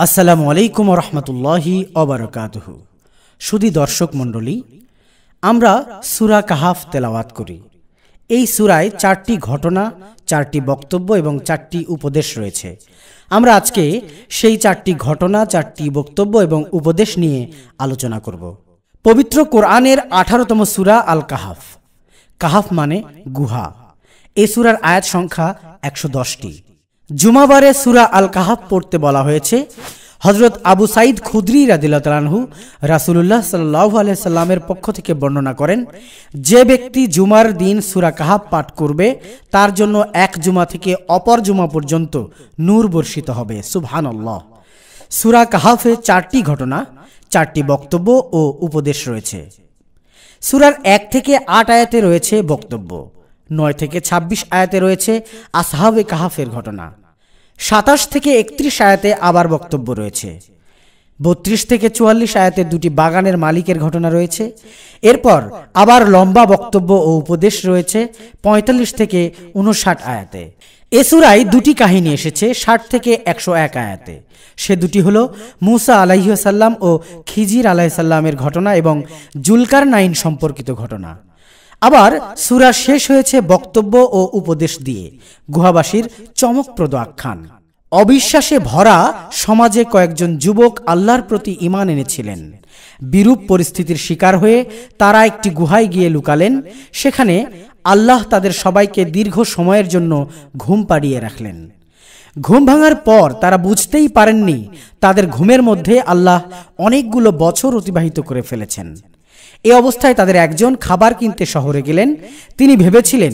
আসসালামু আলাইকুম ওয়া রাহমাতুল্লাহি ওয়া বারাকাতুহু। সুধী দর্শক মণ্ডলী, আমরা সূরা কাহাফ তেলাওয়াত করি। এই সূরায় 4টি ঘটনা, 4টি বক্তব্য এবং 4টি উপদেশ রয়েছে। আমরা আজকে সেই 4টি ঘটনা, 4টি বক্তব্য এবং উপদেশ নিয়ে আলোচনা করব। পবিত্র কোরআনের 18তম সূরা আল কাহাফ। কাহাফ মানে গুহা। এই সূরার আয়াত সংখ্যা 110টি। জুমাবারে সূরা আল কাহাফ পড়তে বলা হয়েছে। হযরত আবু সাঈদ খুদরি রাদিয়াল্লাহু তাআলা আনহু রাসূলুল্লাহ সাল্লাল্লাহু আলাইহি সাল্লামের পক্ষ থেকে বর্ণনা করেন, যে ব্যক্তি জুমার দিন সূরা কাহাফ পাঠ করবে তার জন্য এক জুমা থেকে অপর জুমা পর্যন্ত নূর বর্ষিত হবে। সুবহানাল্লাহ। সূরা কাহাফে 4টি ঘটনা, 4টি বক্তব্য ও উপদেশ রয়েছে। সূরার 1 থেকে 8 আয়াতে রয়েছে বক্তব্য, 9 থেকে 26 আয়াতে রয়েছে আসহাবে কাহাফের ঘটনা, 27 থেকে 31 আয়াতে আবার বক্তব্য রয়েছে, 32 থেকে 44 আয়াতে দুটি বাগানের মালিকের ঘটনা রয়েছে। এরপর আবার লম্বা বক্তব্য ও উপদেশ রয়েছে 45 থেকে 59 আয়াতে। এ সূরায় দুটি কাহিনী এসেছে 60 থেকে 101 আয়াতে। সে দুটি হলো মূসা আলাইহিস সালাম ও খিজির আলাইহিস সালামের ঘটনা এবং জুলকারনাইন সম্পর্কিত ঘটনা। আবার সূরা শেষ হয়েছে বক্তব্য ও উপদেশ দিয়ে, গুহাবাসীর চমকপ্রদ আখ্যান। অবিশ্বাসে ভরা সমাজে কয়েকজন যুবক আল্লাহর প্রতি ঈমান এনেছিলেন। বিরূপ পরিস্থিতির শিকার হয়ে তারা একটি গুহায় গিয়ে লুকালেন। সেখানে আল্লাহ তাদের সবাইকে দীর্ঘ সময়ের জন্য ঘুম পাড়িয়ে রাখলেন। ঘুম ভাঙার পর তারা বুঝতেই পারেননি তাদের ঘুমের মধ্যে আল্লাহ অনেকগুলো বছর অতিবাহিত করে ফেলেছেন। এই অবস্থায় তাদের একজন খাবার কিনতে শহরে গেলেন। তিনি ভেবেছিলেন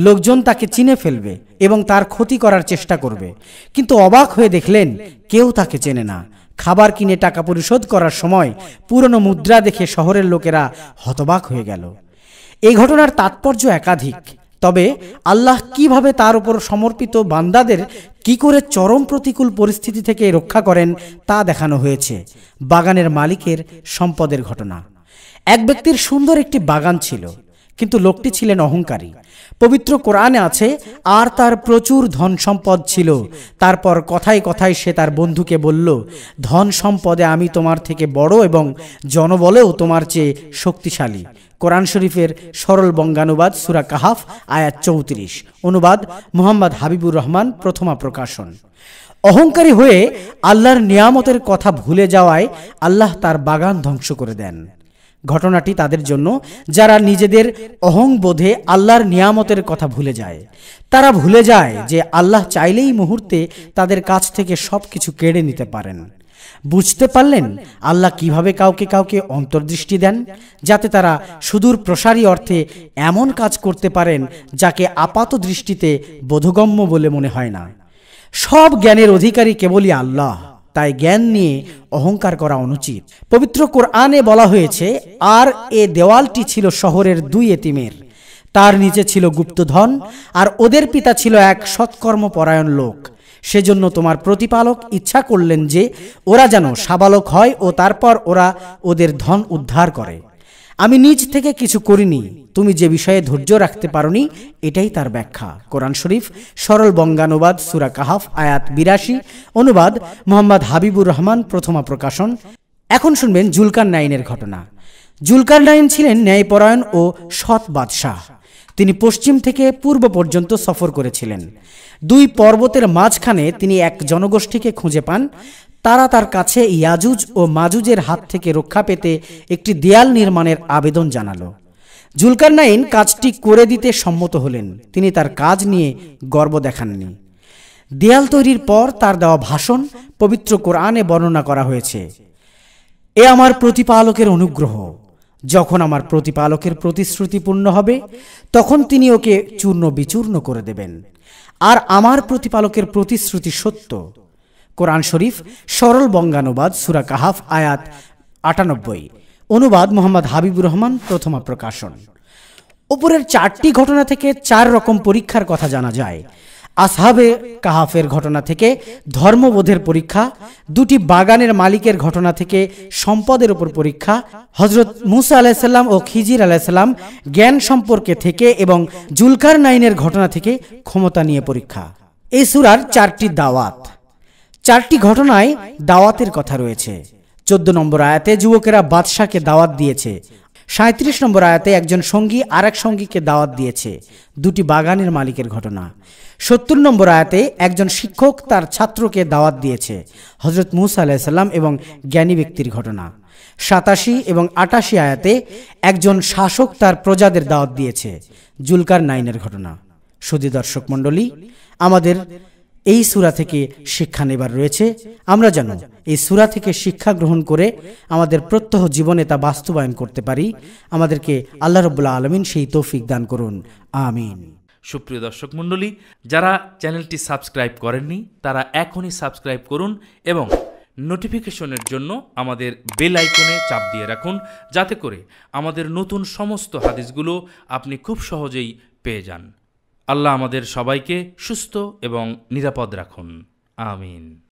লোকজন তাকে চিনে ফেলবে এবং তার ক্ষতি করার চেষ্টা করবে, কিন্তু অবাক হয়ে দেখলেন কেউ তাকে চেনে না। খাবার কিনে টাকা পরিশোধ করার সময় পুরনো মুদ্রা দেখে শহরের লোকেরা হতবাক হয়ে গেল। এই ঘটনার তাৎপর্য একাধিক, তবে আল্লাহ কিভাবে তার উপর সমর্পিত বান্দাদের কি করে চরম প্রতিকূল পরিস্থিতি থেকে রক্ষা করেন তা দেখানো হয়েছে। বাগানের মালিকের সম্পদের ঘটনা। এক ব্যক্তির সুন্দর একটি বাগান ছিল, কিন্তু লোকটি ছিলেন অহংকারী। পবিত্র কোরআনে আছে, আর তার প্রচুর ধন সম্পদ ছিল। তারপর কথায় কথায় সে তার বন্ধুকে বলল, ধন সম্পদে আমি তোমার থেকে বড় এবং জনবলেও তোমার চেয়ে শক্তিশালী। কোরআন শরীফের সরল বঙ্গানুবাদ সূরা কাহাফ আয়াত 34। অনুবাদ মুহাম্মদ হাবিবুর রহমান, প্রথমা প্রকাশন। অহংকারী হয়ে আল্লাহর নিয়ামতের কথা ভুলে যাওয়ায় আল্লাহ তার বাগান ধ্বংস করে দেন। ঘটনাটি তাদের জন্য যারা নিজেদের অহংবোধে আল্লাহর নিয়ামতের কথা ভুলে যায়। তারা ভুলে যায় যে আল্লাহ চাইলেই মুহূর্তে তাদের কাছ থেকে সবকিছু কেড়ে নিতে পারেন। বুঝতে পারলেন আল্লাহ কিভাবে কাউকে কাউকে অন্তর্দৃষ্টি দেন, যাতে তারা সুদূর প্রসারী অর্থে এমন কাজ করতে পারেন যাকে আপাত দৃষ্টিতে বোধগম্য বলে মনে হয় না। সব জ্ঞানের অধিকারী কেবলই আল্লাহ, তাই জ্ঞান নিয়ে অহংকার করা অনুচিত। পবিত্র কোরআনে বলা হয়েছে, আর এ দেওয়ালটি ছিল শহরের 2 এতিমের, তার নিচে ছিল গুপ্তধন, আর ওদের পিতা ছিল এক সৎকর্মপরায়ণ লোক। সেজন্য তোমার প্রতিপালক ইচ্ছা করলেন যে ওরা যেন সাবালক হয় ও তারপর ওরা ওদের ধন উদ্ধার করে। আমি নিজ থেকে কিছু করিনি, তুমি যে বিষয়ে ধৈর্য রাখতে পারোনি এটাই তার ব্যাখ্যা। কোরআন শরীফ সরল বঙ্গানুবাদ সূরা কাহাফ আয়াত 82। অনুবাদ মুহাম্মদ হাবিবুর রহমান, প্রথমা প্রকাশন। এখন শুনবেন জুলকারনাইনের ঘটনা। জুলকারনাইন ছিলেন ন্যায়পরায়ণ ও সৎ বাদশাহ। তিনি পশ্চিম থেকে পূর্ব পর্যন্ত সফর করেছিলেন। 2 পর্বতের মাঝখানে তিনি এক জনগোষ্ঠীকে খুঁজে পান। তারা তার কাছে ইয়াজুজ ও মাজুজের হাত থেকে রক্ষা পেতে একটি দেয়াল নির্মাণের আবেদন জানালো। জুলকারনাইন কাজটি করে দিতে সম্মত হলেন। তিনি তার কাজ নিয়ে গর্ব দেখাননি। দেয়াল তৈরির পর তার দেওয়া ভাষণ পবিত্র কোরআনে বর্ণনা করা হয়েছে, এ আমার প্রতিপালকের অনুগ্রহ। যখন আমার প্রতিপালকের প্রতিশ্রুতি পূর্ণ হবে তখন তিনি ওকে চূর্ণ বিচূর্ণ করে দেবেন, আর আমার প্রতিপালকের প্রতিশ্রুতি সত্য। কোরআন শরীফ সরল বঙ্গানুবাদ সূরা কাহাফ আয়াত 98। অনুবাদ মুহাম্মদ হাবিবুর রহমান, প্রথমা প্রকাশন। উপরের 4টি ঘটনা থেকে 4 রকম পরীক্ষার কথা জানা যায়। আসহাবে কাহাফের ঘটনা থেকে ধর্মবোধের পরীক্ষা, 2টি বাগানের মালিকের ঘটনা থেকে সম্পদের উপর পরীক্ষা, হযরত মূসা আলাইহিস সালাম ও খিজির আলাইহিস সালাম জ্ঞান সম্পর্কে থেকে এবং জুলকারনাইনের ঘটনা থেকে ক্ষমতা নিয়ে পরীক্ষা। এই সূরার 4টি দাওয়াত। 4টি ঘটনায় দাওয়াতের কথা রয়েছে। 14 নম্বর আয়াতে যুবকেরা বাদশাকে দাওয়াত দিয়েছে। 37 নম্বর আয়াতে একজন সঙ্গী আরেক সঙ্গীকে দাওয়াত দিয়েছে, 2টি বাগানের মালিকের ঘটনা। 70 নম্বর আয়াতে একজন শিক্ষক তার ছাত্রকে দাওয়াত দিয়েছে, হযরত মূসা আলাইহিস সালাম এবং জ্ঞানী ব্যক্তির ঘটনা। 87 এবং 88 আয়াতে একজন শাসক তার প্রজাদের দাওয়াত দিয়েছে, জুলকারনাইনের ঘটনা। সুধী দর্শক মণ্ডলী, আমাদের এই সূরা থেকে শিক্ষা নেবার রয়েছে। আমরা যেন এই সূরা থেকে শিক্ষা গ্রহণ করে আমাদের প্রত্যহ জীবনে তা বাস্তবায়ন করতে পারি। আমাদেরকে আল্লাহ রাব্বুল আলামিন সেই তৌফিক দান করুন, আমিন। সুপ্রিয় দর্শক মণ্ডলী, যারা চ্যানেলটি সাবস্ক্রাইব করেননি তারা এখনই সাবস্ক্রাইব করুন এবং নোটিফিকেশনের জন্য আমাদের বেল আইকনে চাপ দিয়ে রাখুন, যাতে করে আমাদের নতুন সমস্ত হাদিসগুলো আপনি খুব সহজেই পেয়ে যান। আল্লাহ আমাদের সবাইকে সুস্থ এবং নিরাপদ রাখুন, আমিন।